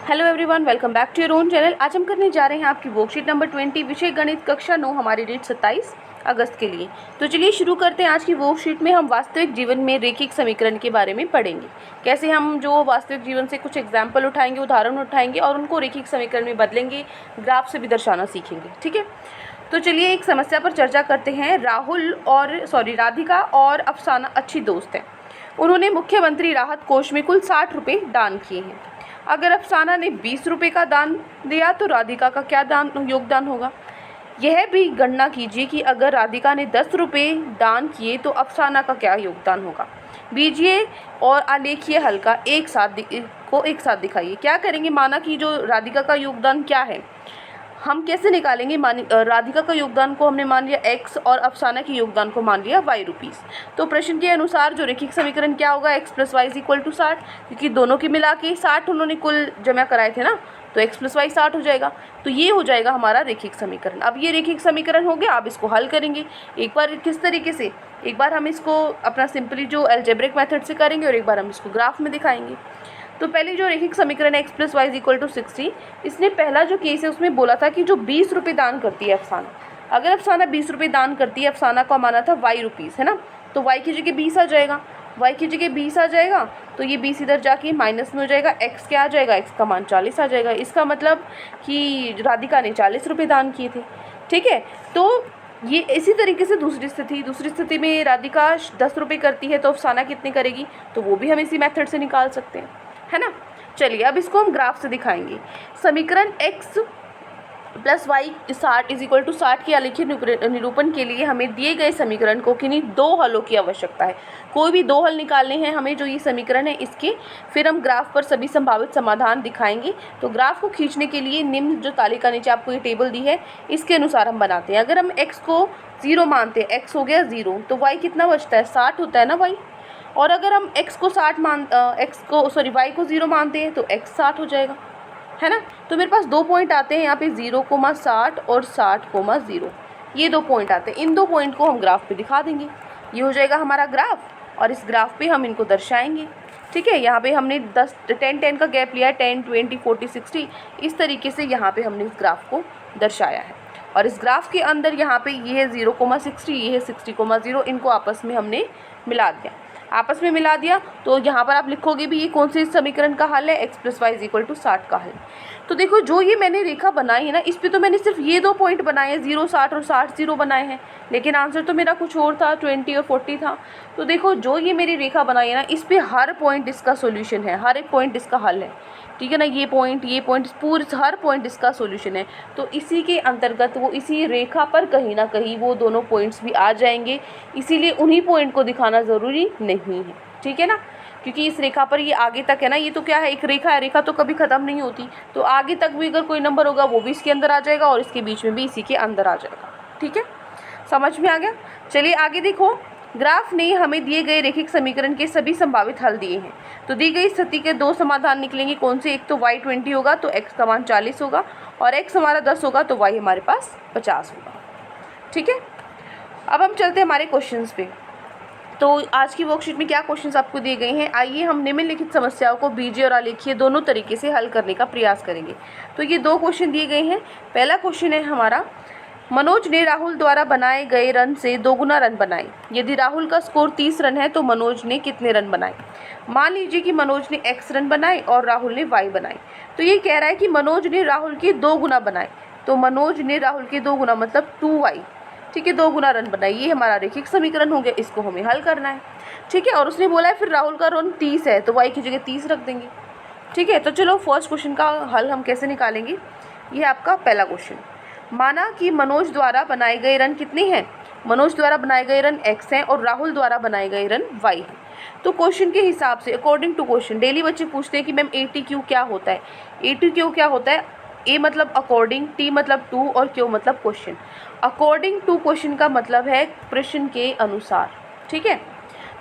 Hello everyone, welcome back to your own channel. आज हम करने जा रहे हैं आपकी वर्कशीट नंबर 20 विषय गणित कक्षा 9, हमारी डेट 27 अगस्त के लिए। तो चलिए शुरू करते हैं। आज की वर्कशीट में हम वास्तविक जीवन में रैखिक समीकरण के बारे में पढ़ेंगे। कैसे हम जो वास्तविक जीवन से कुछ एग्जाम्पल उठाएंगे, उदाहरण उठाएंगे और उनको रैखिक समीकरण में बदलेंगे, ग्राफ से भी दर्शाना सीखेंगे। ठीक है, तो चलिए एक समस्या पर चर्चा करते हैं। राधिका और अफसाना अच्छी दोस्त हैं। उन्होंने मुख्यमंत्री राहत कोष में कुल 60 रुपये दान किए हैं। अगर अफसाना ने 20 रुपये का दान दिया तो राधिका का क्या योगदान होगा। यह भी गणना कीजिए कि अगर राधिका ने 10 रुपये दान किए तो अफसाना का क्या योगदान होगा। बीजीय और आलेखीय हल का एक साथ दिखाइए। क्या करेंगे, माना कि जो राधिका का योगदान क्या है, हम कैसे निकालेंगे। राधिका का योगदान को हमने मान लिया x और अफसाना के योगदान को मान लिया y रुपीस। तो प्रश्न के अनुसार जो रैखिक समीकरण क्या होगा, x + y = 60, क्योंकि दोनों के मिला के 60 उन्होंने कुल जमा कराए थे ना, तो x + y 60 हो जाएगा। तो ये हो जाएगा हमारा रैखिक समीकरण। अब ये रैखिक समीकरण हो गया। अब इसको हल करेंगे। एक बार किस तरीके से, एक बार हम इसको अपना सिंपली जो अलजेब्रिक मेथड से करेंगे और एक बार हम इसको ग्राफ में दिखाएंगे। तो पहले जो रैखिक समीकरण x + y = 60, इसने पहला जो केस है उसमें बोला था कि जो 20 रुपये दान करती है अफसाना, अगर अफसाना 20 रुपये दान करती है, अफसाना का माना था y रुपीस, है ना, तो y की जगह 20 आ जाएगा। y की जगह 20 आ जाएगा तो ये 20 इधर जाके माइनस में हो जाएगा। x क्या आ जाएगा, x का मान 40 आ जाएगा। इसका मतलब कि राधिका ने 40 रुपये दान किए थे। ठीक है, तो ये इसी तरीके से दूसरी स्थिति में राधिका 10 रुपये करती है तो अफसाना कितने करेगी, तो वो भी हम इसी मेथड से निकाल सकते हैं, है ना। चलिए अब इसको हम ग्राफ से दिखाएंगे। समीकरण x + y 60 के आलेखीय निरूपण के लिए हमें दिए गए समीकरण को किन्हीं दो हलों की आवश्यकता है। कोई भी दो हल निकालने हैं हमें, जो ये समीकरण है इसके। फिर हम ग्राफ पर सभी संभावित समाधान दिखाएंगे। तो ग्राफ को खींचने के लिए निम्न जो तालिका नीचे आपको ये टेबल दी है, इसके अनुसार हम बनाते हैं। अगर हम x को 0 मानते हैं, x हो गया 0, तो y कितना बचता है, 60 होता है ना y। और अगर हम y को 0 मानते हैं तो x 60 हो जाएगा, है ना। तो मेरे पास 2 पॉइंट आते हैं यहाँ पे, 0,60 और 60,0। ये 2 पॉइंट आते हैं। इन 2 पॉइंट को हम ग्राफ पे दिखा देंगे। ये हो जाएगा हमारा ग्राफ और इस ग्राफ पे हम इनको दर्शाएंगे। ठीक है, यहाँ पे हमने 10 का गैप लिया है, 10, 20, 40, 60। इस तरीके से यहाँ पे हमने इस ग्राफ को दर्शाया है। और इस ग्राफ के अंदर यहाँ पे ये है 0,60, ये है 60,0। इनको आपस में हमने मिला दिया। तो यहाँ पर आप लिखोगे भी ये कौन से समीकरण का हल है, x + y = 60 का हल। तो देखो जो ये मैंने रेखा बनाई है ना, इस पे तो मैंने सिर्फ ये 2 पॉइंट बनाए हैं, 0, 60 और 60, 0 बनाए हैं, लेकिन आंसर तो मेरा कुछ और था, 20 और 40 था। तो देखो जो ये मेरी रेखा बनाई है ना, इस पे हर पॉइंट इसका सोल्यूशन है, हर एक पॉइंट इसका हल है। ठीक है ना, ये पॉइंट पूरे हर पॉइंट इसका सॉल्यूशन है। तो इसी के अंतर्गत वो इसी रेखा पर कहीं ना कहीं वो दोनों पॉइंट्स भी आ जाएंगे, इसीलिए उन्हीं पॉइंट को दिखाना ज़रूरी नहीं है। ठीक है ना, क्योंकि इस रेखा पर ये आगे तक है ना, ये तो क्या है, एक रेखा है, रेखा तो कभी ख़त्म नहीं होती। तो आगे तक भी अगर कोई नंबर होगा वो भी इसके अंदर आ जाएगा और इसके बीच में भी इसी के अंदर आ जाएगा। ठीक है, समझ में आ गया। चलिए आगे देखो। ग्राफ ने हमें दिए गए रैखिक समीकरण के सभी संभावित हल दिए हैं। तो दी गई स्थिति के 2 समाधान निकलेंगे। कौन से, एक तो y 20 होगा तो x का मान 40 होगा, और x हमारा 10 होगा तो y हमारे पास 50 होगा। ठीक है, अब हम चलते हैं हमारे क्वेश्चंस पे। तो आज की वर्कशीट में क्या क्वेश्चंस आपको दिए गए हैं, आइए हम निम्नलिखित समस्याओं को बीजीय और आलेखीय दोनों तरीके से हल करने का प्रयास करेंगे। तो ये 2 क्वेश्चन दिए गए हैं। पहला क्वेश्चन है हमारा, मनोज ने राहुल द्वारा बनाए गए रन से 2 गुना रन बनाए। यदि राहुल का स्कोर 30 रन है तो मनोज ने कितने रन बनाए। मान लीजिए कि मनोज ने x रन बनाए और राहुल ने y बनाए। तो ये कह रहा है कि मनोज ने राहुल के 2 गुना बनाए। तो मनोज ने राहुल के 2 गुना मतलब 2y, ठीक है, 2 गुना रन बनाए। ये हमारा रैखिक समीकरण हो गया, इसको हमें हल करना है। ठीक है, और उसने बोला है फिर राहुल का रन 30 है तो y की जगह 30 रख देंगे। ठीक है, तो चलो फर्स्ट क्वेश्चन का हल हम कैसे निकालेंगे। ये आपका पहला क्वेश्चन। माना कि मनोज द्वारा बनाए गए रन कितने हैं, मनोज द्वारा बनाए गए रन x हैं और राहुल द्वारा बनाए गए रन y हैं। तो क्वेश्चन के हिसाब से, अकॉर्डिंग टू क्वेश्चन, डेली बच्चे पूछते हैं कि मैम ATQ क्या होता है। ATQ क्या होता है, A मतलब अकॉर्डिंग, T मतलब टू और Q मतलब क्वेश्चन। अकॉर्डिंग टू क्वेश्चन का मतलब है प्रश्न के अनुसार। ठीक है,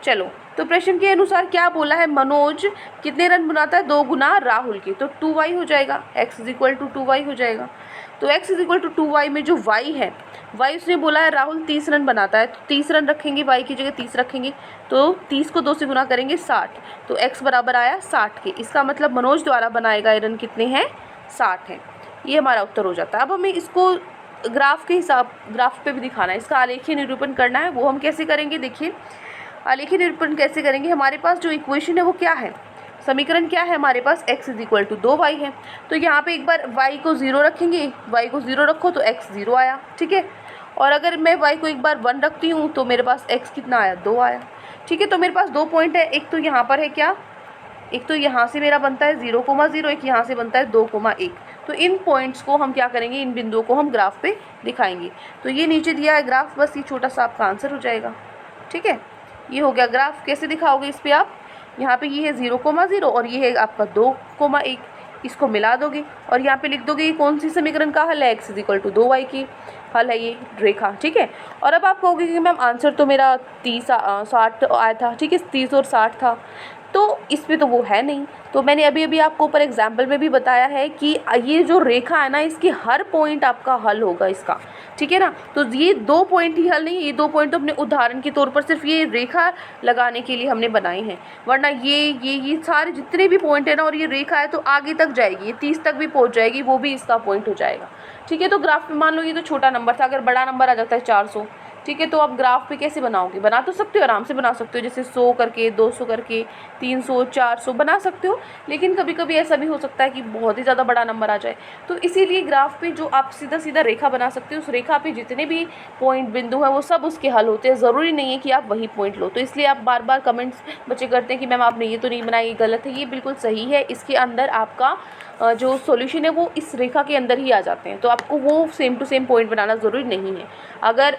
चलो तो प्रश्न के अनुसार क्या बोला है, मनोज कितने रन बनाता है, 2 गुना राहुल के, तो 2y हो जाएगा, x = 2y हो जाएगा। तो x is equal to 2y में जो y है, y उसने बोला है राहुल 30 रन बनाता है, तो 30 रन रखेंगे, y की जगह 30 रखेंगे, तो 30 को 2 से गुना करेंगे 60, तो x बराबर आया 60 के। इसका मतलब मनोज द्वारा बनाए गए रन कितने हैं, 60 हैं। ये हमारा उत्तर हो जाता है। अब हमें इसको ग्राफ के हिसाब, ग्राफ पे भी दिखाना है, इसका आलेखीय निरूपण करना है। वो हम कैसे करेंगे, देखिए आलेखीय निरूपण कैसे करेंगे। हमारे पास जो इक्वेशन है वो क्या है, समीकरण क्या है हमारे पास, x is equal to 2y है। तो यहाँ पे एक बार y को 0 रखेंगे, y को 0 रखो तो x 0 आया, ठीक है। और अगर मैं y को एक बार 1 रखती हूँ तो मेरे पास x कितना आया, 2 आया, ठीक है। तो मेरे पास 2 पॉइंट है, एक तो यहाँ पर है क्या, एक तो यहाँ से मेरा बनता है 0,0, एक यहाँ से बनता है 2,1। तो इन पॉइंट्स को हम क्या करेंगे, इन बिंदुओं को हम ग्राफ पे दिखाएंगे। तो ये नीचे दिया है ग्राफ, बस ये छोटा सा आपका आंसर हो जाएगा, ठीक है। ये हो गया ग्राफ। कैसे दिखाओगे इस पर आप, यहाँ पे ये है 0,0 और ये है आपका 2,1, इसको मिला दोगे और यहाँ पे लिख दोगे ये कौन सी समीकरण का हल है, x is equal to 2y की हल है ये रेखा, ठीक है। और अब आप कहोगे कि मैम आंसर तो मेरा 60 आया था, ठीक है, 30 और 60 था, तो इसमें तो वो है नहीं। तो मैंने अभी अभी आपको ऊपर एग्जाम्पल में भी बताया है कि ये जो रेखा है ना, इसकी हर पॉइंट आपका हल होगा इसका, ठीक है ना। तो ये 2 पॉइंट ही हल नहीं, ये 2 पॉइंट तो अपने उदाहरण के तौर पर सिर्फ ये रेखा लगाने के लिए हमने बनाए हैं, वरना ये सारे जितने भी पॉइंट है ना, और ये रेखा है तो आगे तक जाएगी, ये 30 तक भी पहुँच जाएगी, वो भी इसका पॉइंट हो जाएगा, ठीक है। तो ग्राफ में मान लो ये तो छोटा नंबर था, अगर बड़ा नंबर आ जाता है 400, ठीक है, तो आप ग्राफ पे कैसे बनाओगे, बना तो सकते हो, आराम से बना सकते हो, जैसे 100 करके, 200 करके, 300, 400 बना सकते हो। लेकिन कभी कभी ऐसा भी हो सकता है कि बहुत ही ज़्यादा बड़ा नंबर आ जाए, तो इसीलिए ग्राफ पे जो आप सीधा सीधा रेखा बना सकते हो, उस रेखा पे जितने भी पॉइंट बिंदु हैं वो सब उसके हल होते हैं, ज़रूरी नहीं है कि आप वही पॉइंट लो। तो इसलिए आप बार बार कमेंट्स बच्चे करते हैं कि मैम आपने ये तो नहीं बनाया, ये गलत है। ये बिल्कुल सही है, इसके अंदर आपका जो सॉल्यूशन है वो इस रेखा के अंदर ही आ जाते हैं, तो आपको वो सेम टू सेम पॉइंट बनाना ज़रूरी नहीं है। अगर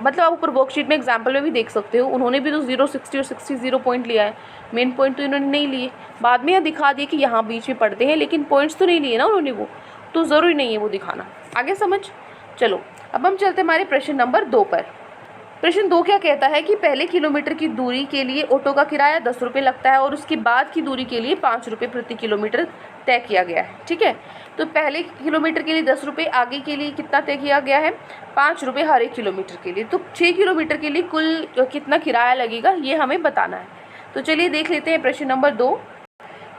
मतलब आप ऊपर वर्कशीट में एग्जाम्पल में भी देख सकते हो, उन्होंने भी तो 0, 60 और 60 0 पॉइंट लिया है, मेन पॉइंट तो इन्होंने नहीं लिए, बाद में यहाँ दिखा दिए कि यहाँ बीच में पढ़ते हैं, लेकिन पॉइंट्स तो नहीं लिए ना उन्होंने, वो तो ज़रूरी नहीं है वो दिखाना। आगे समझ। चलो अब हम चलते हमारे प्रश्न नंबर 2 पर। प्रश्न 2 क्या कहता है कि पहले किलोमीटर की दूरी के लिए ऑटो का किराया 10 रुपये लगता है और उसके बाद की दूरी के लिए 5 रुपये प्रति किलोमीटर तय किया गया है, ठीक है। तो पहले किलोमीटर के लिए 10 रुपये, आगे के लिए कितना तय किया गया है, 5 रुपये हर एक किलोमीटर के लिए। तो 6 किलोमीटर के लिए कुल कितना किराया लगेगा ये हमें बताना है। तो चलिए देख लेते हैं प्रश्न नंबर 2।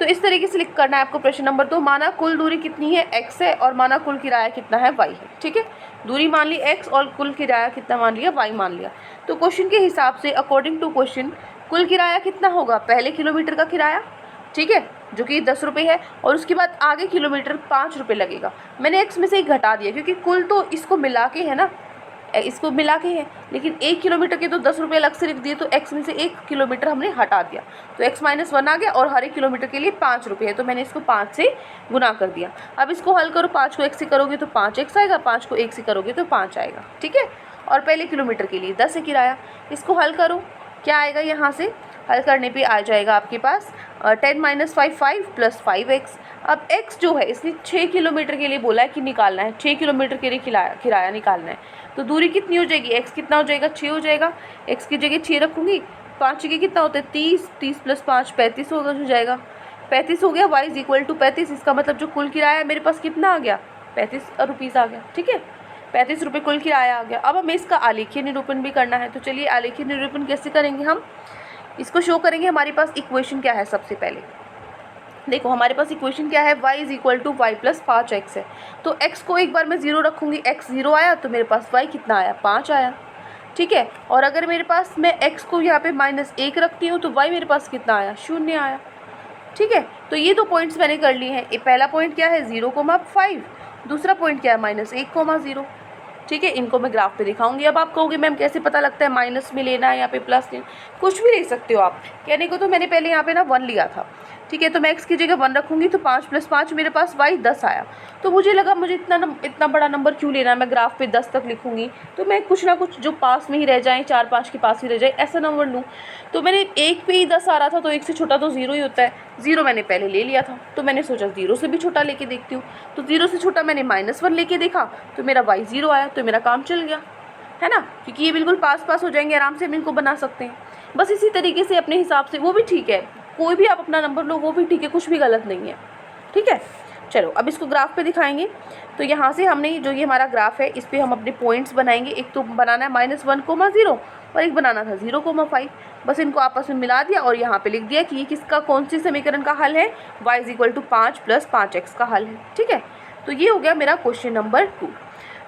तो इस तरीके से लिख करना है आपको प्रश्न नंबर 2। माना कुल दूरी कितनी है, x है, और माना कुल किराया कितना है, y है, ठीक है। दूरी मान ली x और कुल किराया कितना मान लिया, y मान लिया। तो क्वेश्चन के हिसाब से अकॉर्डिंग टू क्वेश्चन कुल किराया कितना होगा, पहले किलोमीटर का किराया, ठीक है, जो कि 10 रुपये है, और उसके बाद आगे किलोमीटर 5 रुपये लगेगा। मैंने x में से एक घटा दिया क्योंकि कुल तो इसको मिला के है ना, इसको मिला के है, लेकिन 1 किलोमीटर के तो 10 रुपये अलग से लिख दिए, तो x में से 1 किलोमीटर हमने हटा दिया, तो x - 1 आ गया, और हर एक किलोमीटर के लिए 5 रुपये है, तो मैंने इसको 5 से गुना कर दिया। अब इसको हल करो, 5 को 1 से करोगे तो 5x आएगा, 5 को 1 से करोगे तो 5 आएगा, ठीक है। और पहले किलोमीटर के लिए 10 है किराया, इसको हल करो, क्या आएगा, यहाँ से हल करने पे आ जाएगा आपके पास 10 - 5 5 + 5x। अब x जो है इसने 6 किलोमीटर के लिए बोला है कि निकालना है, 6 किलोमीटर के लिए किराया निकालना है। तो दूरी कितनी हो जाएगी, x कितना हो जाएगा, 6 हो जाएगा, x की जगह 6 रखूँगी, 5 के कितना होता है 30, 30 + 5 35 हो जाएगा, 35 हो गया। y = 35, इसका मतलब जो कुल किराया है मेरे पास कितना आ गया, 35 रुपीज़ आ गया, ठीक है, 35 रुपये कुल किराया आ गया। अब हमें इसका आलेखीय निरूपण भी करना है, तो चलिए आलेखीय निरूपण कैसे करेंगे, हम इसको शो करेंगे। हमारे पास इक्वेशन क्या है, सबसे पहले देखो हमारे पास इक्वेशन क्या है, y = y + 5x है। तो x को एक बार मैं 0 रखूँगी, x 0 आया, तो मेरे पास y कितना आया, 5 आया, ठीक है। और अगर मेरे पास मैं x को यहाँ पे -1 रखती हूँ तो y मेरे पास कितना आया, 0 आया, ठीक है। तो ये 2 पॉइंट्स मैंने कर लिए हैं। पहला पॉइंट क्या है 0,5, दूसरा पॉइंट क्या है -1,0, ठीक है। इनको मैं ग्राफ पे दिखाऊंगी। अब आप कहोगे मैम कैसे पता लगता है माइनस में लेना है यहाँ पे प्लस लेना, कुछ भी ले सकते हो आप। कहने को तो मैंने पहले यहाँ पे ना 1 लिया था, ठीक है, तो मैं x की जगह 1 रखूँगी, तो 5 + 5 मेरे पास y 10 आया। तो मुझे लगा मुझे इतना बड़ा नंबर क्यों लेना है, मैं ग्राफ पे 10 तक लिखूँगी, तो मैं कुछ ना कुछ जो पास में ही रह जाएँ, 4-5 के पास ही रह जाए, ऐसा नंबर लूँ। तो मैंने 1 पे ही 10 आ रहा था, तो 1 से छोटा तो 0 ही होता है, 0 मैंने पहले ले लिया था, तो मैंने सोचा 0 से भी छोटा लेके देखती हूँ। तो 0 से छोटा मैंने -1 लेके देखा, तो मेरा y 0 आया, तो मेरा काम चल गया, है ना, क्योंकि ये बिल्कुल पास हो जाएंगे, आराम से हम इनको बना सकते हैं। बस इसी तरीके से अपने हिसाब से, वो भी ठीक है, कोई भी आप अपना नंबर लो वो भी ठीक है, कुछ भी गलत नहीं है, ठीक है। चलो अब इसको ग्राफ पे दिखाएंगे। तो यहाँ से हमने जो ये हमारा ग्राफ है इस पर हम अपने पॉइंट्स बनाएंगे। एक तो बनाना है -1,0 और एक बनाना था 0,5। बस इनको आपस में मिला दिया और यहाँ पे लिख दिया कि ये किसका कौन सी समीकरण का हल है, y = 5 + 5x का हल है। ठीक है, तो ये हो गया मेरा क्वेश्चन नंबर 2।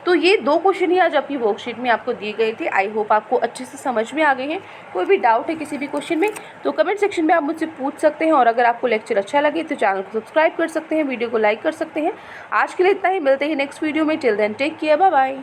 तो ये 2 क्वेश्चन ही आज आपकी वर्कशीट में आपको दिए गए थे। आई होप आपको अच्छे से समझ में आ गए हैं। कोई भी डाउट है किसी भी क्वेश्चन में तो कमेंट सेक्शन में आप मुझसे पूछ सकते हैं। और अगर आपको लेक्चर अच्छा लगे तो चैनल को सब्सक्राइब कर सकते हैं, वीडियो को लाइक कर सकते हैं। आज के लिए इतना ही, मिलते हैं नेक्स्ट वीडियो में। Till then take care, bye bye.